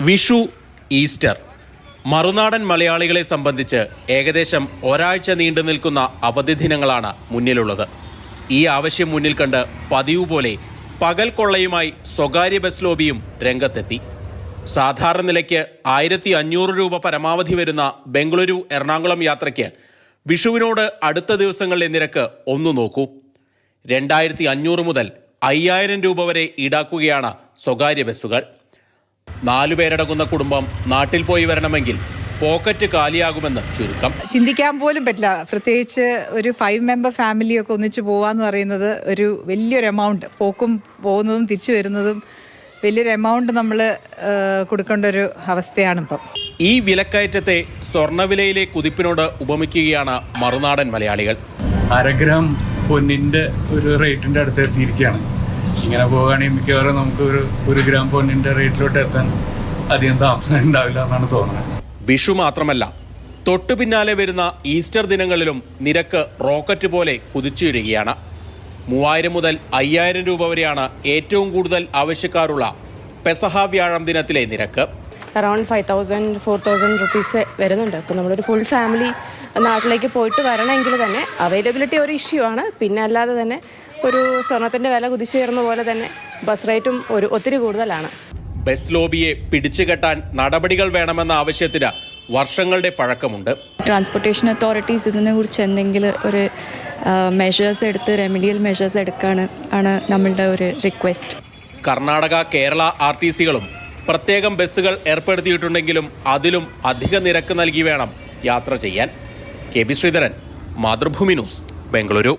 Vishu, Easter മറുനാടൻ മലയാളികളെ സംബന്ധിച്ച് ഏകദേശം ഒരാഴ്ച നീണ്ടു നിൽക്കുന്ന അവധി ദിനങ്ങളാണ് മുന്നിലുള്ളത്. ഈ ആവശ്യം മുന്നിൽ കണ്ട് പതിവ് പോലെ പകൽ കൊള്ളയുമായി സ്വകാര്യ ബസ് ലോബിയും രംഗത്തെത്തി. സാധാരണ നിലയ്ക്ക് 1500 രൂപ പരമാവധി വരുന്ന ബംഗളൂരു എറണാകുളം യാത്രയ്ക്ക് വിഷുവിനോട് അടുത്ത ദിവസങ്ങളിലെ നിരക്ക് ഒന്നു നോക്കൂ. 2500 മുതൽ 5000 രൂപ വരെ ഈടാക്കുകയാണ് സ്വകാര്യ ബസ്സുകൾ. 4 പേരടങ്ങുന്ന കുടുംബം നാട്ടിൽ പോയി വരണമെങ്കിൽ പോക്കറ്റ് കാലിയാകുമെന്ന് ചുരുക്കം. ചിന്തിക്കാൻ പോലും പറ്റില്ല. പ്രത്യേകിച്ച് ഒരു 5 മെമ്പർ ഫാമിലിയൊക്കെ ഒന്നിച്ച് പോവാന്ന് പറയുന്നത് ഒരു വലിയൊരു എമൗണ്ട്. പോക്കും പോകുന്നതും തിരിച്ചു വരുന്നതും വലിയൊരു എമൗണ്ട് നമ്മൾ കൊടുക്കേണ്ട ഒരു അവസ്ഥയാണ് ഇപ്പം. ഈ വിലക്കയറ്റത്തെ സ്വർണ്ണവിലയിലെ കുതിപ്പിനോട് ഉപമിക്കുകയാണ് മറുനാടൻ മലയാളികൾ. 1/2 ഗ്രാം പൊന്നിൻ്റെ ഒരു റേറ്റിൻ്റെ അടുത്ത് എത്തിയിരിക്കുകയാണ്. ഇങ്ങനെ പോവുകയാണെങ്കിൽ മിക്കവാറും നമുക്ക് ഒരു ഗ്രാം പൊന്നിൻ്റെ റേറ്റിലോട്ട് എത്താൻ അധികം താമസം ഉണ്ടാവില്ല എന്നാണ് തോന്നുന്നത്. വിഷു മാത്രമല്ല, തൊട്ടു പിന്നാലെ വരുന്ന ഈസ്റ്റർ ദിനങ്ങളിലും നിരക്ക് റോക്കറ്റ് പോലെ കുതിച്ചുയരുകയാണ്. 3000 മുതൽ 5000 രൂപ വരെയാണ് ഏറ്റവും കൂടുതൽ ആവശ്യക്കാരുള്ള പെസഹ വ്യാഴം ദിനത്തിലെ നിരക്ക്. അറൗണ്ട് 5000-4000 റുപ്പീസ് വരുന്നുണ്ട്. അപ്പോൾ നമ്മളൊരു ഫുൾ ഫാമിലി നാട്ടിലേക്ക് പോയിട്ട് വരണമെങ്കിൽ തന്നെ അവൈലബിലിറ്റി ഒരു ഇഷ്യൂ ആണ്. പിന്നെ അല്ലാതെ തന്നെ ഒരു സ്വർണത്തിൻ്റെ വില കുതിച്ചുയർന്ന പോലെ തന്നെ ബസ് റേറ്റും ഒത്തിരി കൂടുതലാണ്. ബസ് ലോബിയെ പിടിച്ചുകെട്ടാൻ നടപടികൾ വേണമെന്ന ആവശ്യത്തിന് വർഷങ്ങളുടെ പഴക്കമുണ്ട്. ട്രാൻസ്പോർട്ടേഷൻ അതോറിറ്റീസ് ഇതിനെക്കുറിച്ച് എന്തെങ്കിലും ഒരു മെഷേഴ്സ് എടുത്ത് റെമഡിയൽ മെഷേഴ്സ് ആണ് നമ്മളുടെ ഒരു റിക്വസ്റ്റ്. കർണാടക, കേരള RTCകളും പ്രത്യേകം ബസ്സുകൾ ഏർപ്പെടുത്തിയിട്ടുണ്ടെങ്കിലും അതിലും അധിക നിരക്ക് നൽകി വേണം യാത്ര ചെയ്യാൻ. KB Sreedharan, Mathrubhumi news, Bengaluru.